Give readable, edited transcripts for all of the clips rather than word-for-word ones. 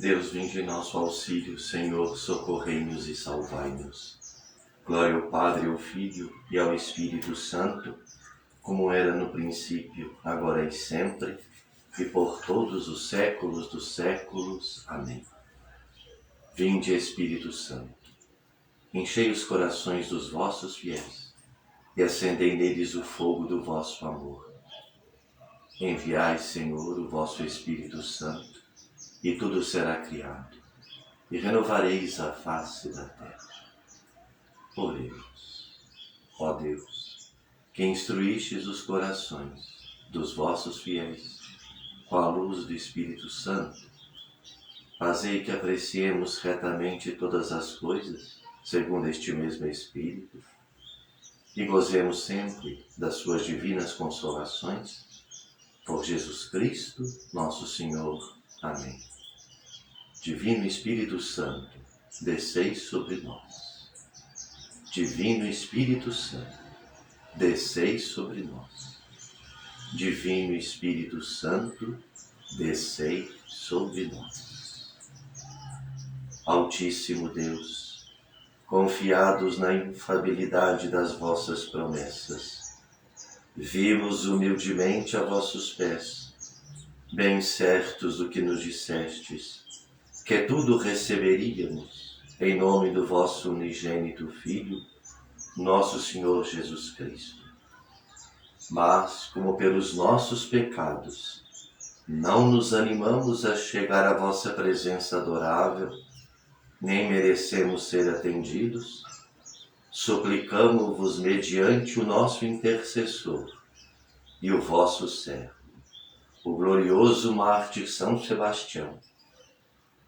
Deus, vinde em nosso auxílio, Senhor, socorrei-nos e salvai-nos. Glória ao Padre, ao Filho e ao Espírito Santo, como era no princípio, agora e sempre, e por todos os séculos dos séculos. Amém. Vinde, Espírito Santo, enchei os corações dos vossos fiéis e acendei neles o fogo do vosso amor. Enviai, Senhor, o vosso Espírito Santo, e tudo será criado, e renovareis a face da terra. Oremos. Ó Deus, que instruístes os corações dos vossos fiéis com a luz do Espírito Santo, fazei que apreciemos retamente todas as coisas, segundo este mesmo Espírito, e gozemos sempre das suas divinas consolações, por Jesus Cristo, nosso Senhor. Amém. Divino Espírito Santo, descei sobre nós. Divino Espírito Santo, descei sobre nós. Divino Espírito Santo, descei sobre nós. Altíssimo Deus, confiados na infalibilidade das vossas promessas, vimos humildemente a vossos pés, bem certos do que nos dissestes, que tudo receberíamos em nome do vosso unigênito Filho, nosso Senhor Jesus Cristo. Mas, como pelos nossos pecados, não nos animamos a chegar à vossa presença adorável, nem merecemos ser atendidos, suplicamo-vos mediante o nosso intercessor e o vosso servo, o glorioso mártir São Sebastião,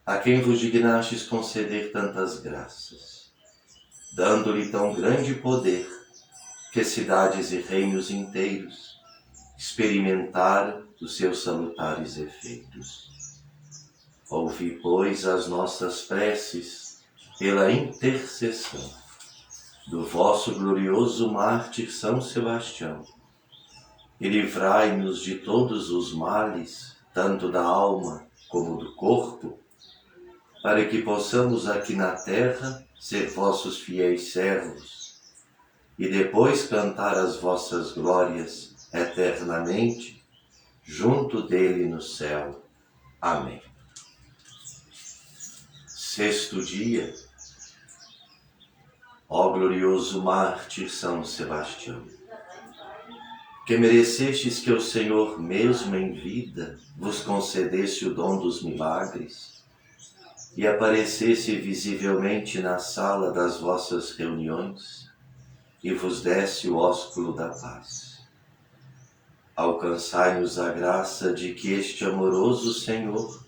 a quem vos dignastes conceder tantas graças, dando-lhe tão grande poder que cidades e reinos inteiros experimentaram os seus salutares efeitos. Ouvi, pois, as nossas preces pela intercessão do vosso glorioso mártir São Sebastião, e livrai-nos de todos os males, tanto da alma como do corpo, para que possamos aqui na terra ser vossos fiéis servos e depois cantar as vossas glórias eternamente junto dele no céu. Amém. Sexto dia. Ó glorioso mártir São Sebastião, que merecestes que o Senhor mesmo em vida vos concedesse o dom dos milagres e aparecesse visivelmente na sala das vossas reuniões e vos desse o ósculo da paz. Alcançai-nos a graça de que este amoroso Senhor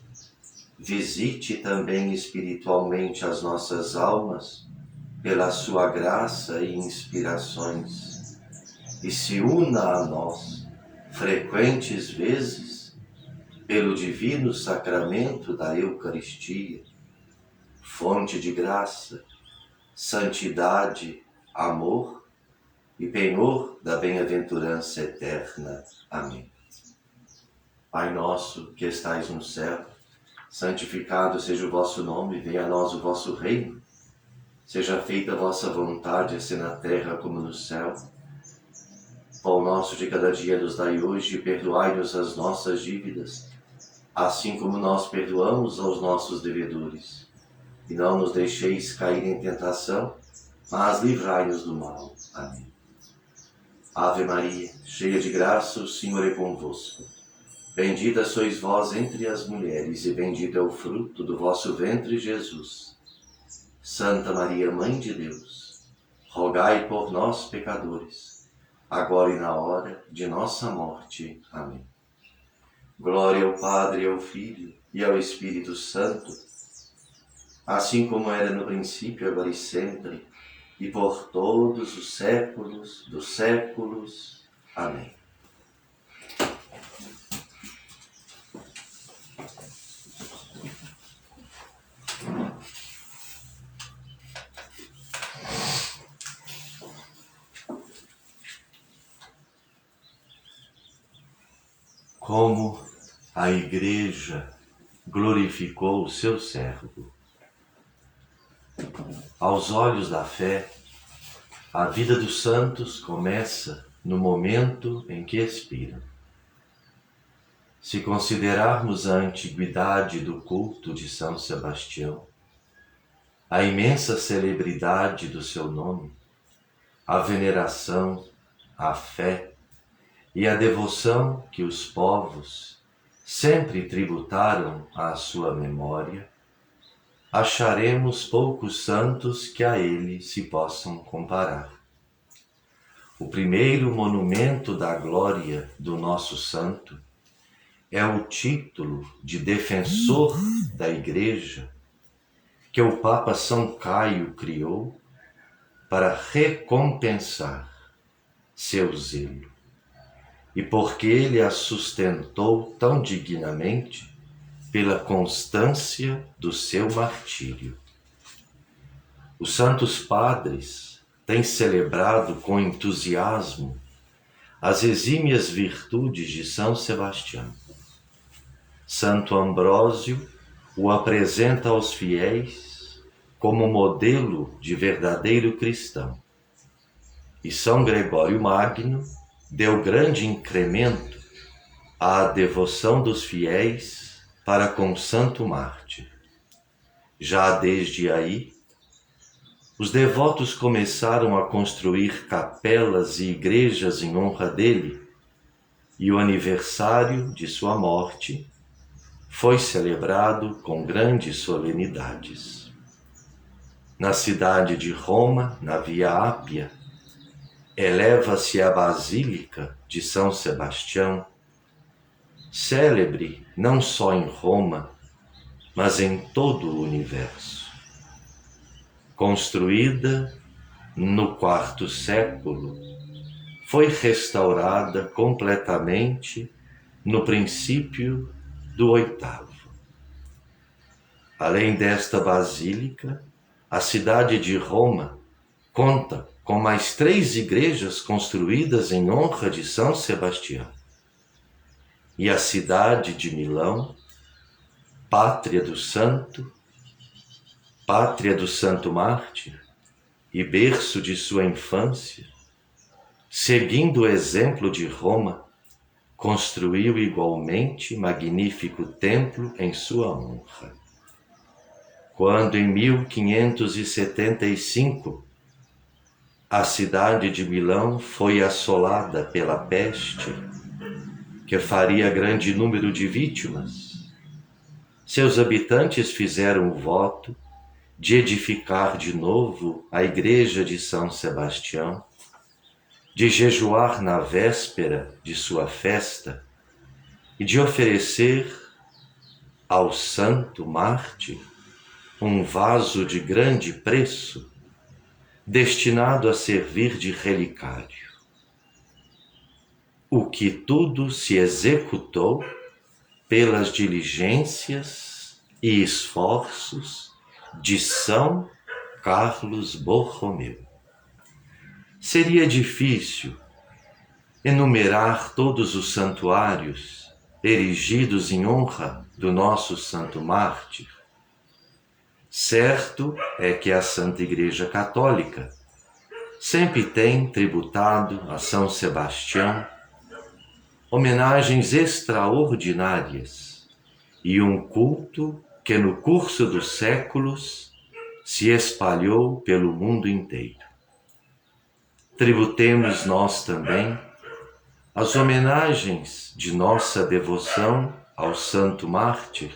visite também espiritualmente as nossas almas pela sua graça e inspirações, e se una a nós frequentes vezes pelo divino sacramento da Eucaristia, fonte de graça, santidade, amor e penhor da bem-aventurança eterna. Amém. Pai nosso que estais no céu, santificado seja o vosso nome, venha a nós o vosso reino. Seja feita a vossa vontade, assim na terra como no céu. Pão nosso de cada dia nos dai hoje, e perdoai-nos as nossas dívidas, assim como nós perdoamos aos nossos devedores. E não nos deixeis cair em tentação, mas livrai-nos do mal. Amém. Ave Maria, cheia de graça, o Senhor é convosco. Bendita sois vós entre as mulheres, e bendito é o fruto do vosso ventre, Jesus. Santa Maria, Mãe de Deus, rogai por nós, pecadores, agora e na hora de nossa morte. Amém. Glória ao Padre, ao Filho e ao Espírito Santo, assim como era no princípio, agora e sempre, e por todos os séculos dos séculos. Amém. Como a Igreja glorificou o seu servo. Aos olhos da fé, a vida dos santos começa no momento em que expiram. Se considerarmos a antiguidade do culto de São Sebastião, a imensa celebridade do seu nome, a veneração, a fé e a devoção que os povos sempre tributaram à sua memória, acharemos poucos santos que a ele se possam comparar. O primeiro monumento da glória do nosso santo é o título de defensor da Igreja que o Papa São Caio criou para recompensar seu zelo, e porque ele a sustentou tão dignamente pela constância do seu martírio. Os santos padres têm celebrado com entusiasmo as exímias virtudes de São Sebastião. Santo Ambrósio o apresenta aos fiéis como modelo de verdadeiro cristão. E São Gregório Magno deu grande incremento à devoção dos fiéis para com o santo mártir. Já desde aí, os devotos começaram a construir capelas e igrejas em honra dele, e o aniversário de sua morte foi celebrado com grandes solenidades. Na cidade de Roma, na Via Ápia, eleva-se a Basílica de São Sebastião, célebre não só em Roma, mas em todo o universo. Construída no IV século, foi restaurada completamente no princípio do VIII. Além desta basílica, a cidade de Roma conta com mais 3 igrejas construídas em honra de São Sebastião. E a cidade de Milão, pátria do santo mártir e berço de sua infância, seguindo o exemplo de Roma, construiu igualmente magnífico templo em sua honra. Quando em 1575 a cidade de Milão foi assolada pela peste, que faria grande número de vítimas, seus habitantes fizeram o voto de edificar de novo a igreja de São Sebastião, de jejuar na véspera de sua festa e de oferecer ao santo mártir um vaso de grande preço destinado a servir de relicário. O que tudo se executou pelas diligências e esforços de São Carlos Borromeu. Seria difícil enumerar todos os santuários erigidos em honra do nosso santo mártir. Certo é que a Santa Igreja Católica sempre tem tributado a São Sebastião homenagens extraordinárias e um culto que no curso dos séculos se espalhou pelo mundo inteiro. Tributemos nós também as homenagens de nossa devoção ao santo mártir,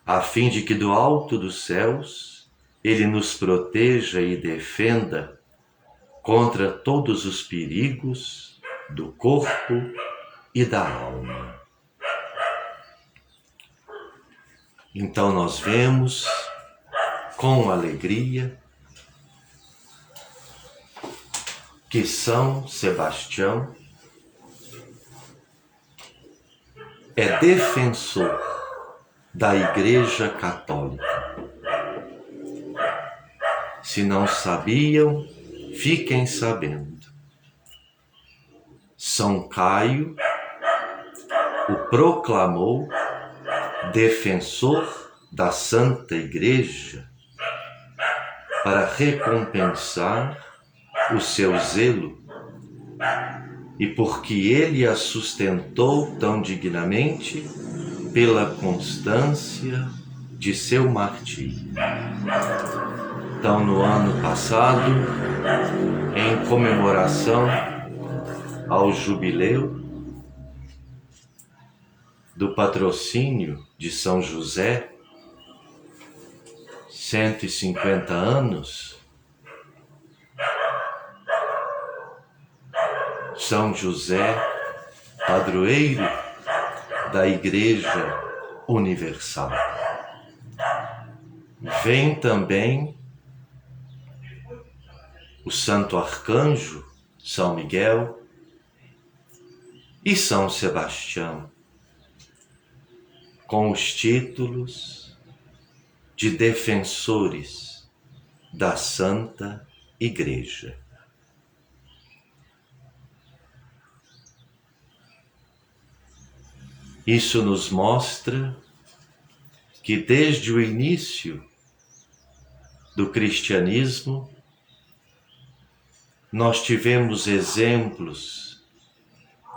a fim de que do alto dos céus ele nos proteja e defenda contra todos os perigos do corpo e da alma. Então nós vemos com alegria que São Sebastião é defensor da Igreja Católica. Se não sabiam, fiquem sabendo. São Caio o proclamou defensor da Santa Igreja, para recompensar o seu zelo, e porque ele a sustentou tão dignamente pela constância de seu martírio. Então, no ano passado, em comemoração ao jubileu do patrocínio de São José, 150 anos, São José, padroeiro da Igreja Universal. Vem também o Santo Arcanjo, São Miguel e São Sebastião, com os títulos de defensores da Santa Igreja. Isso nos mostra que desde o início do cristianismo nós tivemos exemplos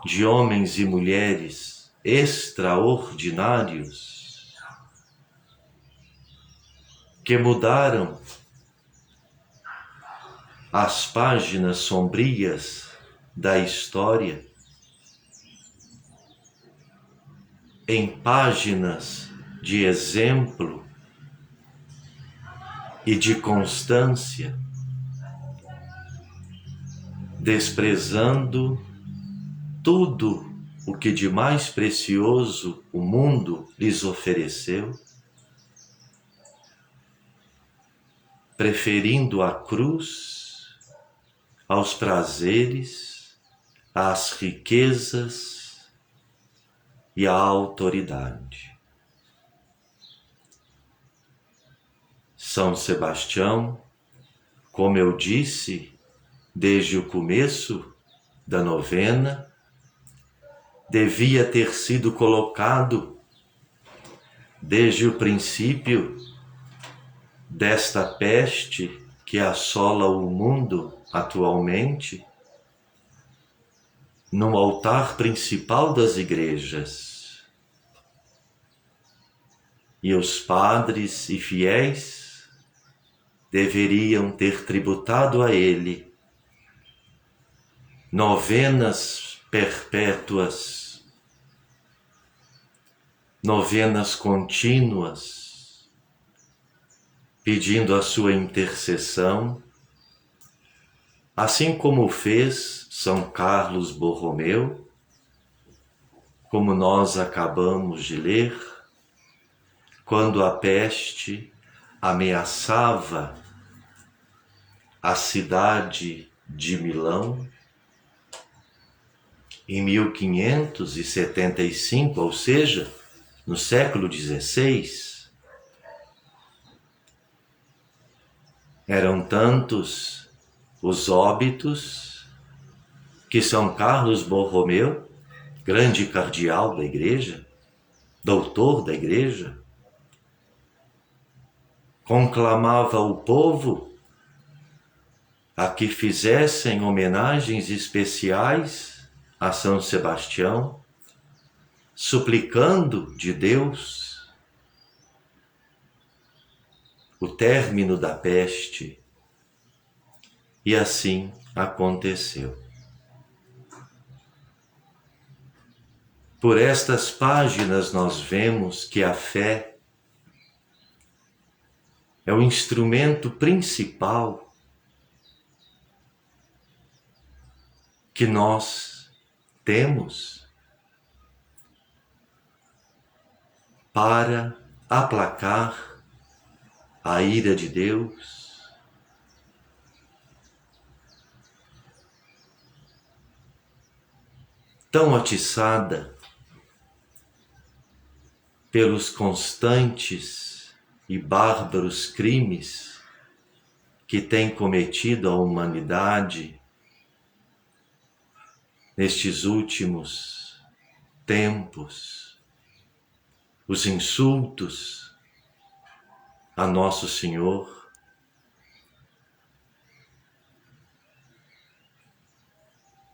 de homens e mulheres extraordinários que mudaram as páginas sombrias da história em páginas de exemplo e de constância, desprezando tudo o que de mais precioso o mundo lhes ofereceu, preferindo a cruz aos prazeres, às riquezas e à autoridade. São Sebastião, como eu disse desde o começo da novena, devia ter sido colocado desde o princípio desta peste que assola o mundo atualmente, no altar principal das igrejas. E os padres e fiéis deveriam ter tributado a ele novenas perpétuas, novenas contínuas, pedindo a sua intercessão, assim como fez São Carlos Borromeu, como nós acabamos de ler, quando a peste ameaçava a cidade de Milão, em 1575, ou seja, no século XVI. Eram tantos os óbitos que São Carlos Borromeu, grande cardeal da igreja, doutor da igreja, conclamava o povo a que fizessem homenagens especiais a São Sebastião, suplicando de Deus o término da peste. E assim aconteceu. Por estas páginas nós vemos que a fé é o instrumento principal que nós temos para aplacar a ira de Deus, tão atiçada pelos constantes e bárbaros crimes que tem cometido a humanidade nestes últimos tempos, os insultos a Nosso Senhor,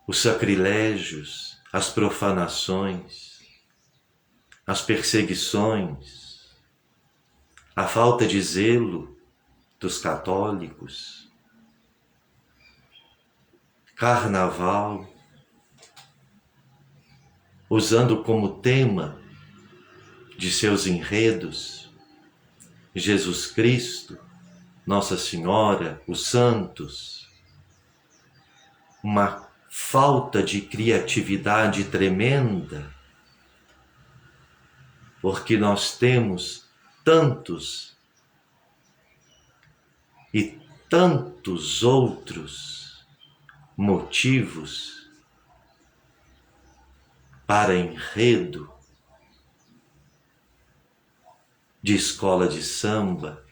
os sacrilégios, as profanações, as perseguições, a falta de zelo dos católicos, carnaval, usando como tema de seus enredos Jesus Cristo, Nossa Senhora, os santos, uma falta de criatividade tremenda, porque nós temos tantos e tantos outros motivos para enredo de escola de samba,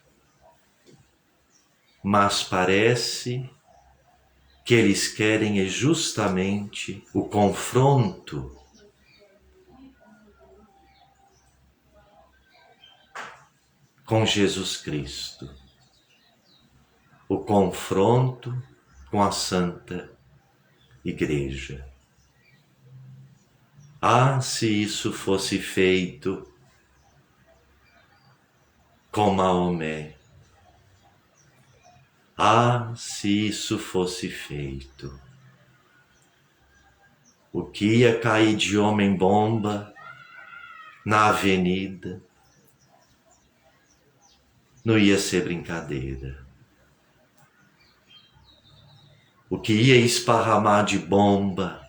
mas parece que eles querem é justamente o confronto com Jesus Cristo, o confronto com a Santa Igreja. Ah, se isso fosse feito com Maomé! Ah, se isso fosse feito! O que ia cair de homem-bomba na avenida não ia ser brincadeira. O que ia esparramar de bomba,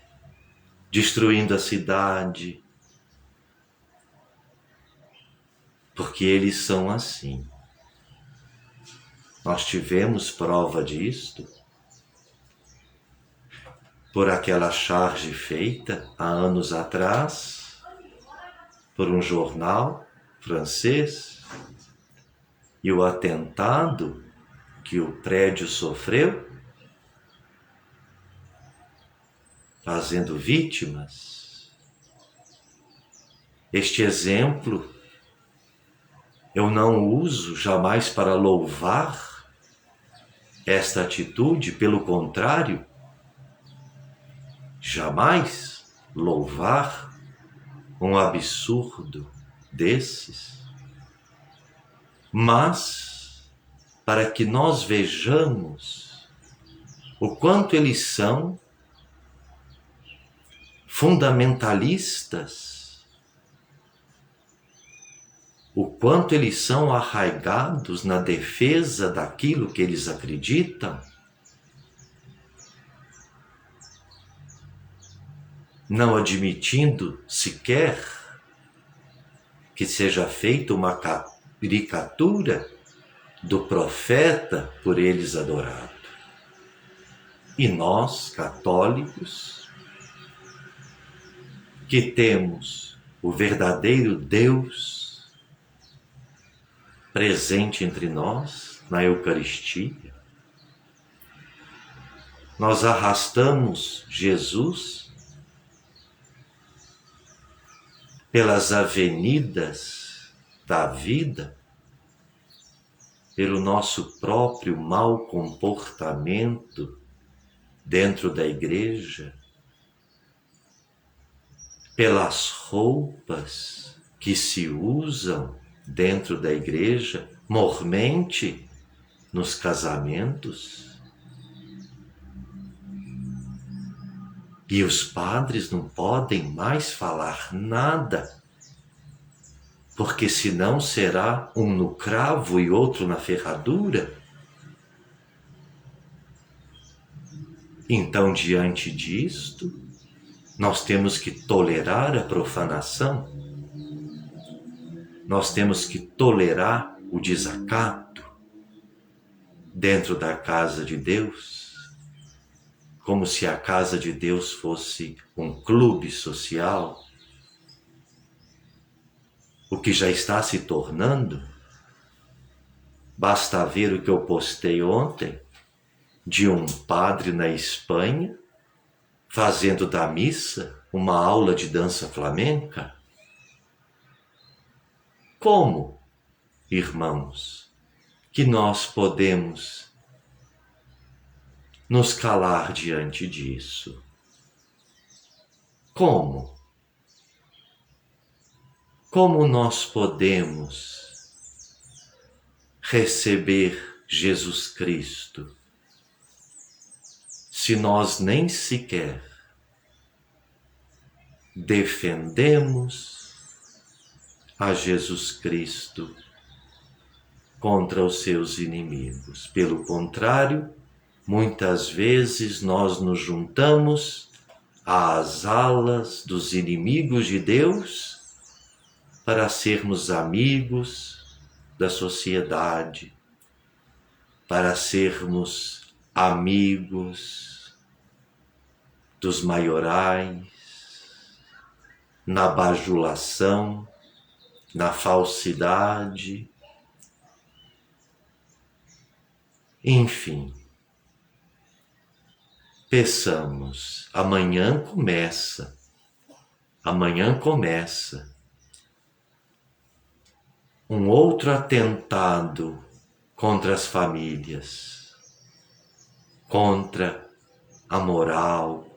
destruindo a cidade, porque eles são assim. Nós tivemos prova disto por aquela charge feita há anos atrás por um jornal francês e o atentado que o prédio sofreu, fazendo vítimas. Este exemplo eu não uso jamais para louvar esta atitude, pelo contrário, jamais louvar um absurdo desses, mas para que nós vejamos o quanto eles são fundamentalistas, o quanto eles são arraigados na defesa daquilo que eles acreditam, não admitindo sequer que seja feita uma caricatura do profeta por eles adorado. E nós, católicos, que temos o verdadeiro Deus presente entre nós na Eucaristia, nós arrastamos Jesus pelas avenidas da vida, pelo nosso próprio mau comportamento dentro da igreja, pelas roupas que se usam dentro da igreja, mormente nos casamentos. E os padres não podem mais falar nada, porque senão será um no cravo e outro na ferradura. Então, diante disto, nós temos que tolerar a profanação, nós temos que tolerar o desacato dentro da casa de Deus, como se a casa de Deus fosse um clube social, o que já está se tornando. Basta ver o que eu postei ontem de um padre na Espanha fazendo da missa uma aula de dança flamenca. Como, irmãos, que nós podemos nos calar diante disso? Como? Como nós podemos receber Jesus Cristo se nós nem sequer defendemos a Jesus Cristo contra os seus inimigos? Pelo contrário, muitas vezes nós nos juntamos às alas dos inimigos de Deus para sermos amigos da sociedade, para sermos amigos dos maiorais, na bajulação, na falsidade, enfim. Peçamos, amanhã começa um outro atentado contra as famílias, contra a moral,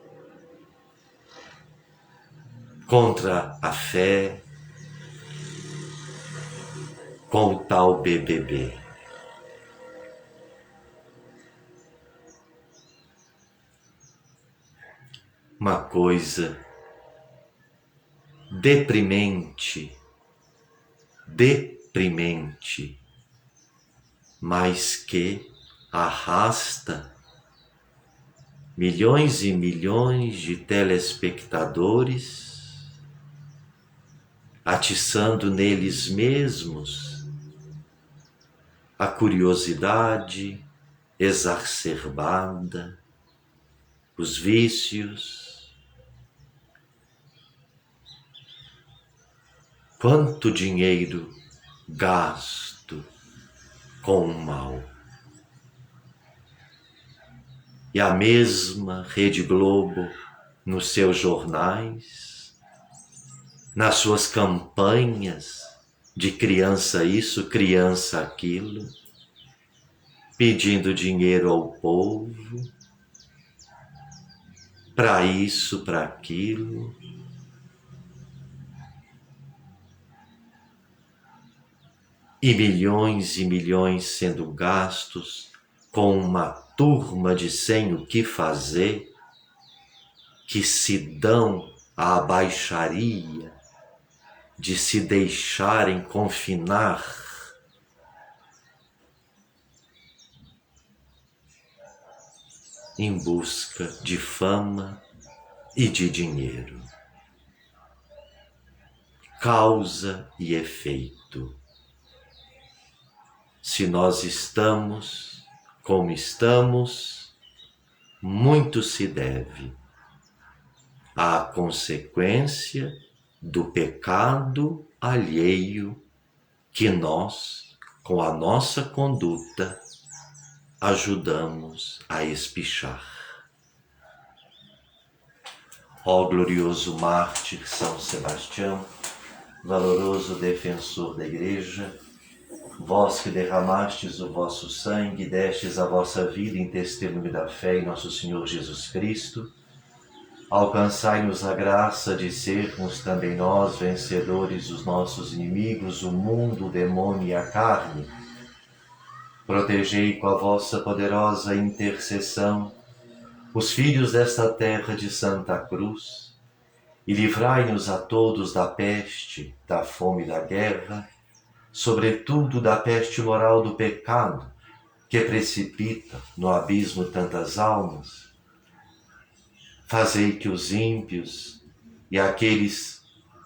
contra a fé, com o tal BBB. Uma coisa deprimente, mas que arrasta milhões e milhões de telespectadores, atiçando neles mesmos a curiosidade exacerbada, os vícios. Quanto dinheiro gasto com o mal. E a mesma Rede Globo, nos seus jornais, nas suas campanhas de criança isso, criança aquilo, pedindo dinheiro ao povo, para isso, para aquilo. E milhões sendo gastos com uma turma de sem o que fazer, que se dão à baixaria de se deixarem confinar em busca de fama e de dinheiro. Causa e efeito. Se nós estamos como estamos, muito se deve à consequência do pecado alheio que nós, com a nossa conduta, ajudamos a espichar. Ó glorioso mártir São Sebastião, valoroso defensor da Igreja, vós que derramastes o vosso sangue e destes a vossa vida em testemunho da fé em nosso Senhor Jesus Cristo, alcançai-nos a graça de sermos também nós vencedores dos nossos inimigos, o mundo, o demônio e a carne. Protegei com a vossa poderosa intercessão os filhos desta terra de Santa Cruz e livrai-nos a todos da peste, da fome e da guerra, sobretudo da peste moral do pecado, que precipita no abismo tantas almas. Fazei que os ímpios e aqueles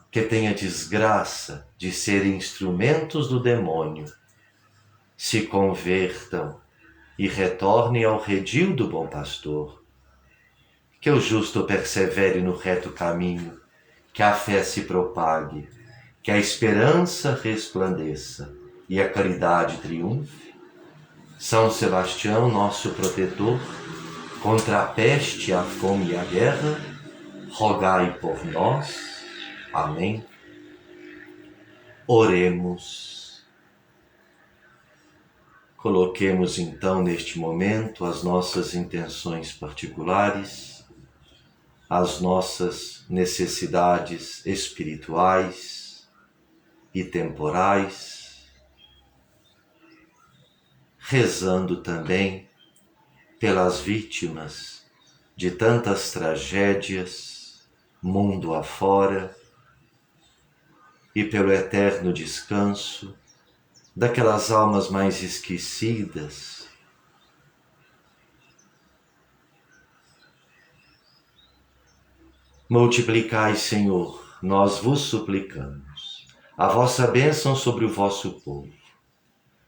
que têm a desgraça de serem instrumentos do demônio se convertam e retornem ao redil do bom pastor. Que o justo persevere no reto caminho, que a fé se propague, que a esperança resplandeça e a caridade triunfe. São Sebastião, nosso protetor, contra a peste, a fome e a guerra, rogai por nós. Amém. Oremos. Coloquemos então neste momento as nossas intenções particulares, as nossas necessidades espirituais e temporais, rezando também pelas vítimas de tantas tragédias, mundo afora, e pelo eterno descanso daquelas almas mais esquecidas. Multiplicai, Senhor, nós vos suplicamos, a vossa bênção sobre o vosso povo,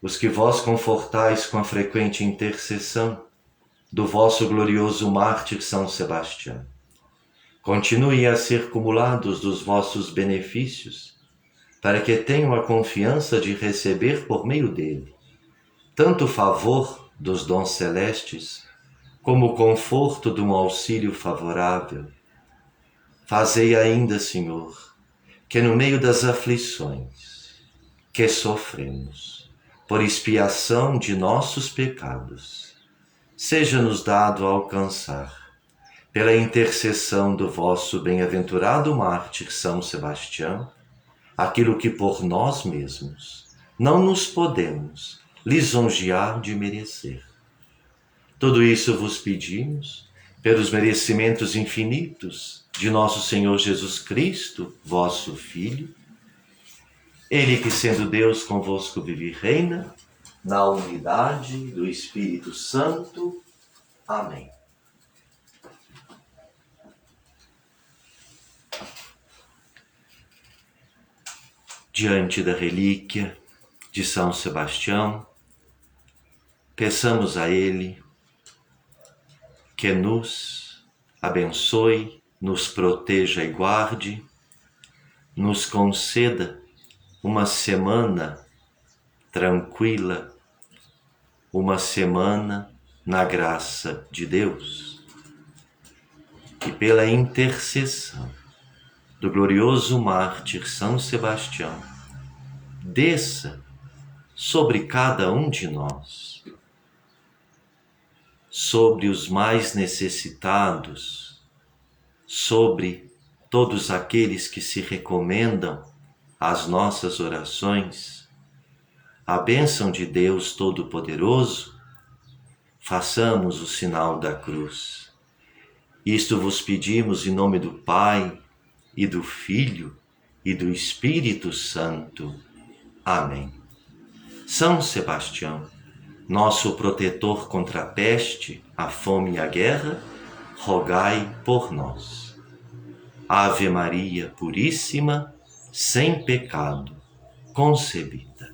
os que vós confortais com a frequente intercessão do vosso glorioso mártir São Sebastião. Continuem a ser cumulados dos vossos benefícios, para que tenham a confiança de receber por meio dele tanto o favor dos dons celestes, como o conforto de um auxílio favorável. Fazei ainda, Senhor, que no meio das aflições que sofremos, por expiação de nossos pecados, seja-nos dado alcançar, pela intercessão do vosso bem-aventurado mártir São Sebastião, aquilo que por nós mesmos não nos podemos lisonjear de merecer. Tudo isso vos pedimos pelos merecimentos infinitos de nosso Senhor Jesus Cristo, vosso Filho, Ele que, sendo Deus, convosco vive e reina, na unidade do Espírito Santo. Amém. Diante da relíquia de São Sebastião, peçamos a Ele que nos abençoe, nos proteja e guarde, nos conceda uma semana tranquila, uma semana na graça de Deus, e pela intercessão do glorioso mártir São Sebastião, desça sobre cada um de nós, sobre os mais necessitados, sobre todos aqueles que se recomendam às nossas orações, a bênção de Deus Todo-Poderoso. Façamos o sinal da cruz. Isto vos pedimos em nome do Pai, e do Filho, e do Espírito Santo. Amém. São Sebastião, nosso protetor contra a peste, a fome e a guerra, rogai por nós. Ave Maria Puríssima, sem pecado concebida.